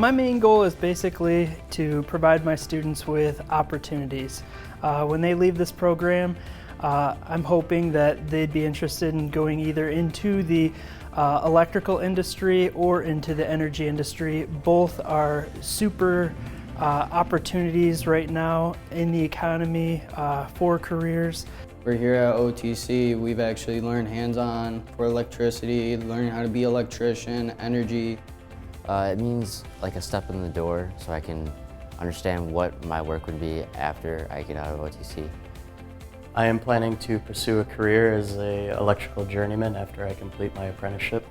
My main goal is basically to provide my students with opportunities. When they leave this program, I'm hoping that they'd be interested in going either into the electrical industry or into the energy industry. Both are super opportunities right now in the economy for careers. We're here at OTC. We've actually learned hands-on for electricity, learning how to be an electrician, energy. It means like a step in the door so I can understand what my work would be after I get out of OTC. I am planning to pursue a career as an electrical journeyman after I complete my apprenticeship.